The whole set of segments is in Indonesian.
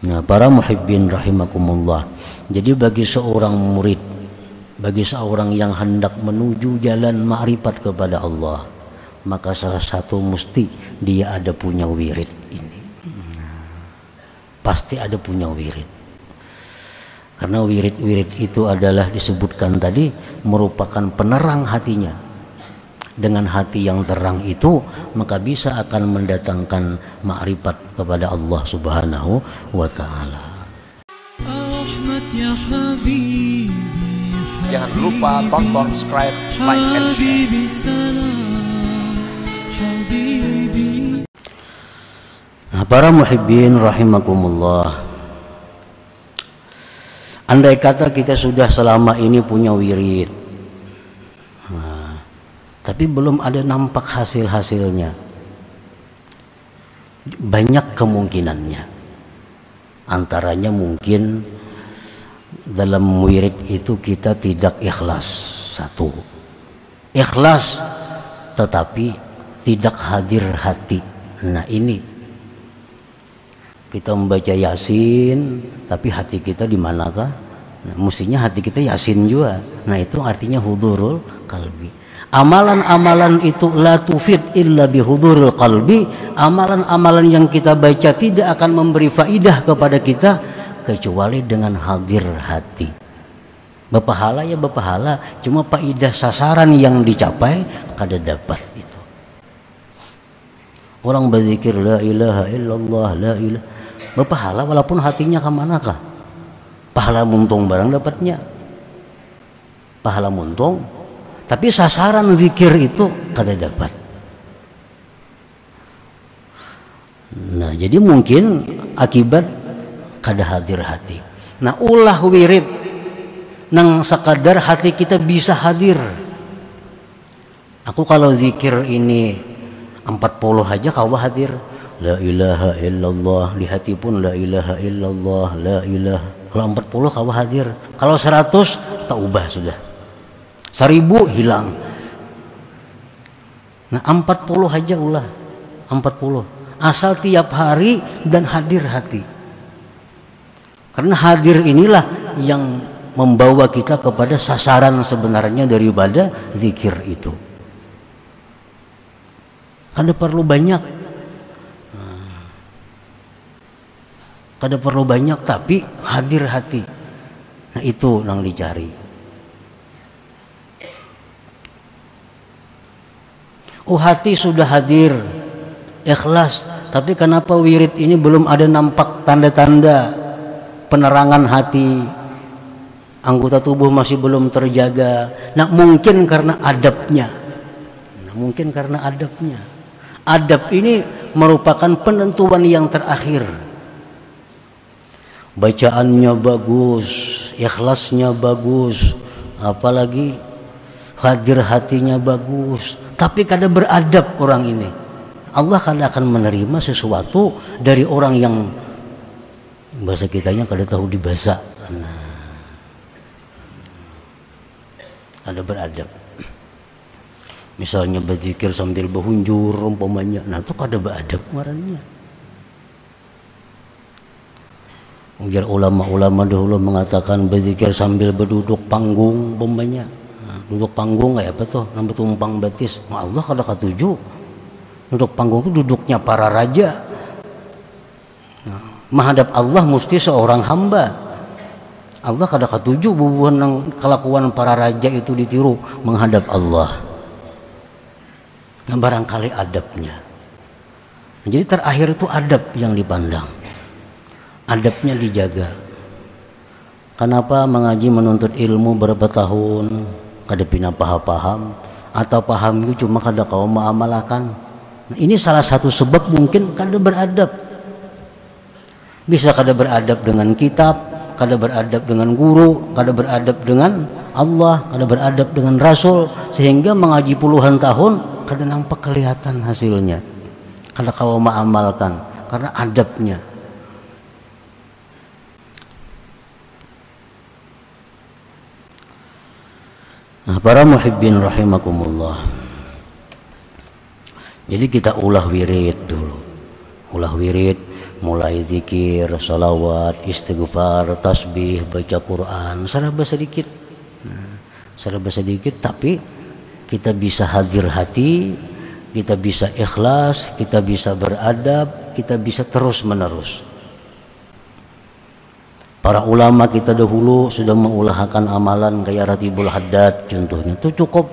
Nah, para muhibbin rahimakumullah. Jadi bagi seorang murid, bagi seorang yang hendak menuju jalan ma'rifat kepada Allah, maka salah satu mesti dia ada punya wirid ini. Pasti ada punya wirid. Karena wirid-wirid itu adalah disebutkan tadi merupakan penerang hatinya. Dengan hati yang terang itu maka bisa akan mendatangkan ma'rifat kepada Allah Subhanahu wa taala. Jangan lupa tonton, subscribe, like, and share. Nah, para muhibbin rahimakumullah, andai kata kita sudah selama ini punya wirid, tapi belum ada nampak hasil-hasilnya, banyak kemungkinannya. Antaranya mungkin dalam wirid itu kita tidak ikhlas. Satu, ikhlas tetapi tidak hadir hati. Nah ini, kita membaca Yasin tapi hati kita di manakah? Nah, mestinya hati kita Yasin juga. Nah itu artinya hudurul qalbi. Amalan-amalan itu la tufid illa bihuduril qalbi. Amalan-amalan yang kita baca tidak akan memberi faidah kepada kita kecuali dengan hadir hati. Berpahala ya berpahala, cuma faidah sasaran yang dicapai kada dapat itu. Orang berzikir la ilaha illallah, la ilaha, berpahala walaupun hatinya ke manakah? Pahala muntung barang dapatnya. Pahala muntung, tapi sasaran zikir itu kada dapat. Nah, jadi mungkin akibat kada hadir hati. Nah, ulah wirid nang sekadar hati kita bisa hadir. Aku kalau zikir ini 40 aja kau hadir. La ilaha illallah, di hati pun la ilaha illallah, la ilaha. Kalau 40 kau hadir. Kalau 100 tak ubah sudah. 1000 hilang. Nah 40 aja ulah, 40 asal tiap hari dan hadir hati. Karena hadir inilah yang membawa kita kepada sasaran sebenarnya daripada zikir itu. Kada perlu banyak, kada perlu banyak tapi hadir hati. Nah itu yang dicari. Oh hati sudah hadir, ikhlas, tapi kenapa wirid ini belum ada nampak tanda-tanda penerangan hati, anggota tubuh masih belum terjaga. Nah mungkin karena adabnya. Adab ini merupakan penentuan yang terakhir. Bacaannya bagus, ikhlasnya bagus, apalagi hadir hatinya bagus, tapi kada beradab orang ini. Allah kada akan menerima sesuatu dari orang yang bahasa kitanya kada tahu dibahasa. Nah, kada beradab. Misalnya berzikir sambil berhunjur umpamanya, nah itu kada beradab ngarannya. Ujar ulama-ulama dahulu mengatakan berzikir sambil berduduk panggung umpamanya. Duduk panggung kayak apa tuh? Nampak tumpang batis. Allah kada katuju. Duduk panggung itu duduknya para raja. Nah, menghadap Allah mesti seorang hamba. Allah kada katuju bubuhan kelakuan para raja itu ditiru menghadap Allah. Nah, barangkali adabnya. Nah, jadi terakhir itu adab yang dipandang. Adabnya dijaga. Kenapa mengaji menuntut ilmu berapa tahun? Kada pina paham atau paham itu cuma kada kau mengamalkan. Nah, ini salah satu sebab mungkin kada beradab. Bisa kada beradab dengan kitab, kada beradab dengan guru, kada beradab dengan Allah, kada beradab dengan Rasul, sehingga mengaji puluhan tahun kada nampak kelihatan hasilnya. Kada kau mengamalkan karena adabnya. Nah, para muhibbin rahimakumullah. Jadi kita ulah wirid dulu. Ulah wirid mulai zikir, salawat, istighfar, tasbih, baca Quran, serba sedikit. Serba sedikit, tapi kita bisa hadir hati, kita bisa ikhlas, kita bisa beradab, kita bisa terus menerus. Para ulama kita dahulu sudah mengulahkan amalan kayak Ratibul Haddad contohnya, itu cukup.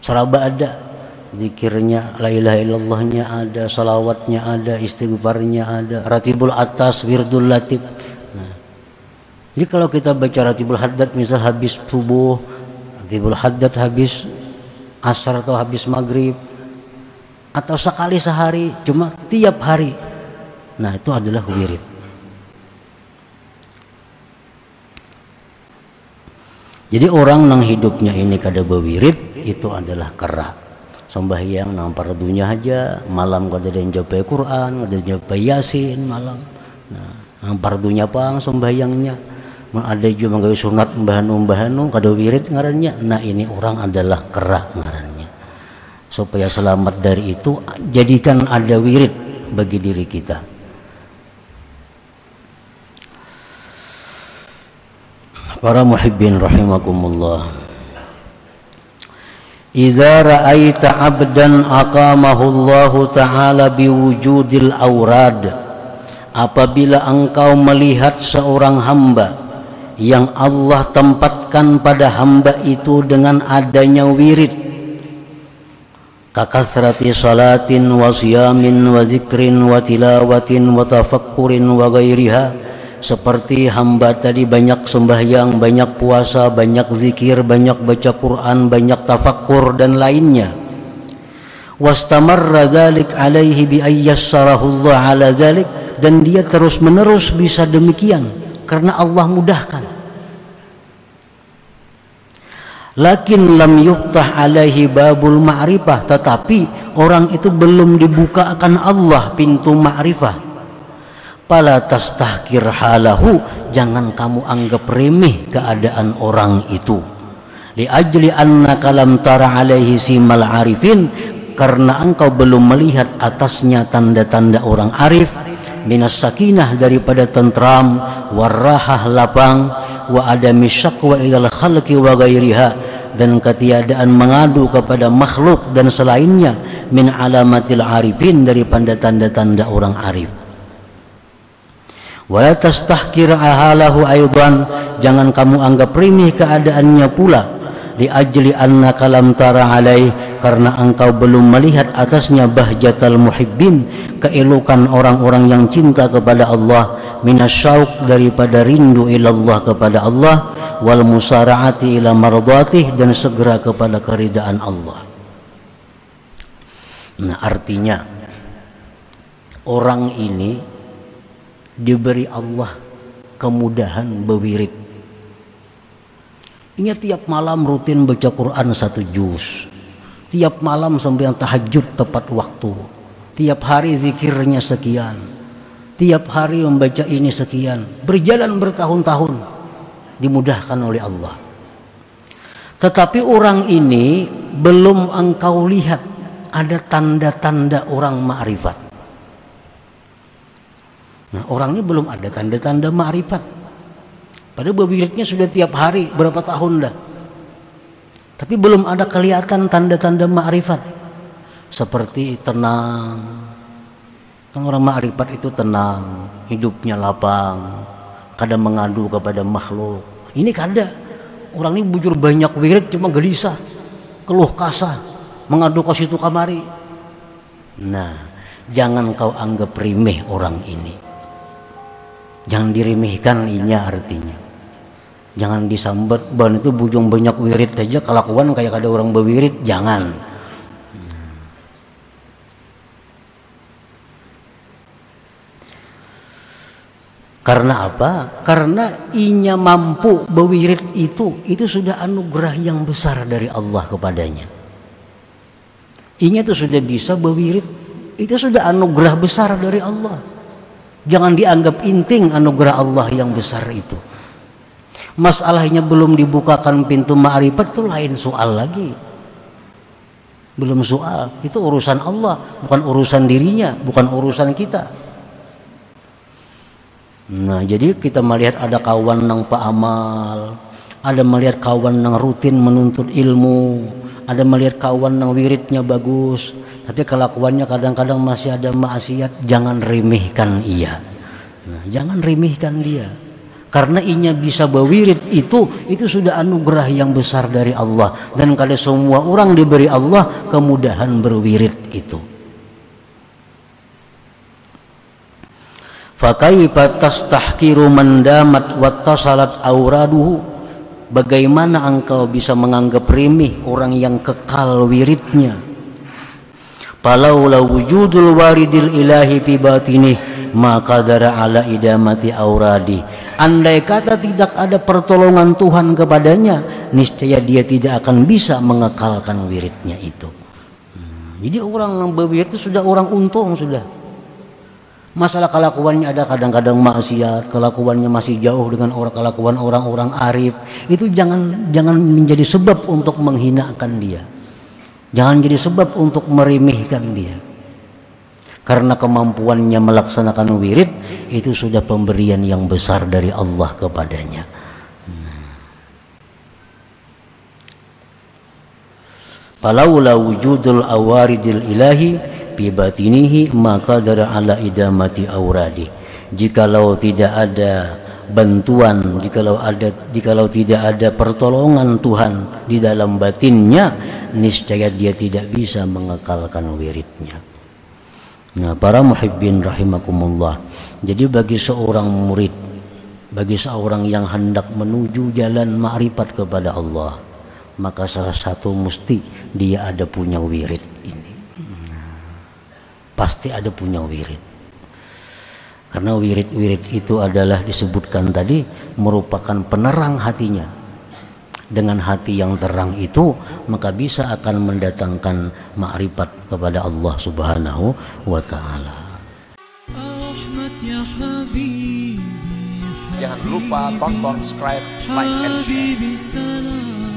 Seraba ada, zikirnya, la ilaha illallahnya ada, salawatnya ada, istighfarnya ada, Ratibul Atas, Wirdul Latif. Jadi kalau kita baca Ratibul Haddad misal habis subuh, Ratibul Haddad habis asar atau habis maghrib, atau sekali sehari, cuma tiap hari, nah itu adalah wirid. Jadi orang nang hidupnya ini kada bewirid, itu adalah kera. Sembahyang nang pardunya aja, malam kada ada yang japai Quran, kada japai Yasin malam. Nah, nang pardunya pang sembahyangnya. Ada juga menggawe sunat umbahanu kada wirid ngarannya. Nah ini orang adalah kera ngarannya. Supaya selamat dari itu, jadikan ada wirid bagi diri kita. Para muhibbin rahimakumullah, idza ra'aita 'abdan aqamahu Allah ta'ala biwujudil awrad, apabila engkau melihat seorang hamba yang Allah tempatkan pada hamba itu dengan adanya wirid, kakasrati salatin wa siyamin wa zikrin wa tilawatin wa tafakkurin wa ghairiha, seperti hamba tadi banyak sembahyang, banyak puasa, banyak zikir, banyak baca Quran, banyak tafakkur dan lainnya. Wastamarra dzalik alaihi bi ayyassarahu Allah ala dzalik, dan dia terus menerus bisa demikian karena Allah mudahkan. Lakin lam yuftah alaihi babul ma'rifah, tetapi orang itu belum dibukakan Allah pintu ma'rifah. Fala tastahkir halahu, jangan kamu anggap remeh keadaan orang itu. Li ajli annaka lam tara alaihi simal arifin, karena engkau belum melihat atasnya tanda-tanda orang arif. Minas sakinah, daripada tentram, warahah lapang, wa adami syakwa ilal khalqi wa ghairiha, dan ketiadaan mengadu kepada makhluk dan selainnya, min alamatil arifin, daripada tanda-tanda orang arif. Wa la tastahkir ahalahu aidan, jangan kamu anggap remeh keadaannya pula. Li ajli annaka lam tara alaih, karena engkau belum melihat atasnya bahjatal muhibbin, keelokan orang-orang yang cinta kepada Allah, minasyauq, daripada rindu ilallah kepada Allah, wal musara'ati ila mardhatih, dan segera kepada keridaan Allah. Nah artinya orang ini diberi Allah kemudahan berwirid. Ini tiap malam rutin baca Quran 1 juz, tiap malam sampai tahajud tepat waktu, tiap hari zikirnya sekian, tiap hari membaca ini sekian, berjalan bertahun-tahun, dimudahkan oleh Allah. Tetapi orang ini belum engkau lihat ada tanda-tanda orang ma'rifat. Nah orang ini belum ada tanda-tanda ma'rifat. Padahal berwiridnya sudah tiap hari berapa tahun dah, tapi belum ada kelihatan tanda-tanda ma'rifat. Seperti tenang, kan orang ma'rifat itu tenang, hidupnya lapang, kadang mengadu kepada makhluk. Ini kada, orang ini bujur banyak wirid cuma gelisah, keluh kasah, mengadu ke situ kamari. Nah jangan kau anggap remeh orang ini, jangan diremehkan inya artinya. Jangan disambat, ban itu bujung banyak wirid saja kelakuan kayak ada orang berwirid, jangan. Karena apa? Karena inya mampu berwirid itu sudah anugerah yang besar dari Allah kepadanya. Inya itu sudah bisa berwirid, itu sudah anugerah besar dari Allah. Jangan dianggap inting anugerah Allah yang besar itu. Masalahnya belum dibukakan pintu ma'rifat, itu lain soal lagi. Belum soal, itu urusan Allah, bukan urusan dirinya, bukan urusan kita. Nah, jadi kita melihat ada kawan nang paamal, ada melihat kawan nang rutin menuntut ilmu, ada melihat kawan nang wiridnya bagus, tapi kelakuannya kadang-kadang masih ada maksiat, jangan remehkan ia. Nah, jangan remehkan dia. Karena inya bisa berwirid itu sudah anugerah yang besar dari Allah, dan kalau semua orang diberi Allah kemudahan berwirid itu. Fa kaifa tastahqiru man damat wattasalat auraduhu? Bagaimana engkau bisa menganggap remeh orang yang kekal wiridnya? Falaula wujudul waridil ilahi fi batinih maka dara ala idamati auradi. Andai kata tidak ada pertolongan Tuhan kepadanya, niscaya dia tidak akan bisa mengekalkan wiridnya itu. Jadi orang yang berwirid itu sudah orang untung sudah. Masalah kelakuannya ada kadang-kadang maksiat, kelakuannya masih jauh dengan kelakuan orang-orang arif, itu jangan menjadi sebab untuk menghinakan dia. Jangan jadi sebab untuk meremehkan dia. Karena kemampuannya melaksanakan wirid itu sudah pemberian yang besar dari Allah kepadanya. Falaula wujudul awaridil ilahi bi batinihi maka dara ala idamati auradi. Jikalau tidak ada bantuan, jikalau tidak ada pertolongan Tuhan di dalam batinnya, niscaya dia tidak bisa mengekalkan wiridnya. Nah, para muhibbin rahimakumullah. Jadi bagi seorang murid, bagi seorang yang hendak menuju jalan ma'rifat kepada Allah, maka salah satu mesti dia ada punya wirid ini. Pasti ada punya wirid. Karena wirid-wirid itu adalah disebutkan tadi merupakan penerang hatinya. Dengan hati yang terang itu maka bisa akan mendatangkan ma'rifat kepada Allah Subhanahu wa taala. Jangan lupa tonton, subscribe, like, and share.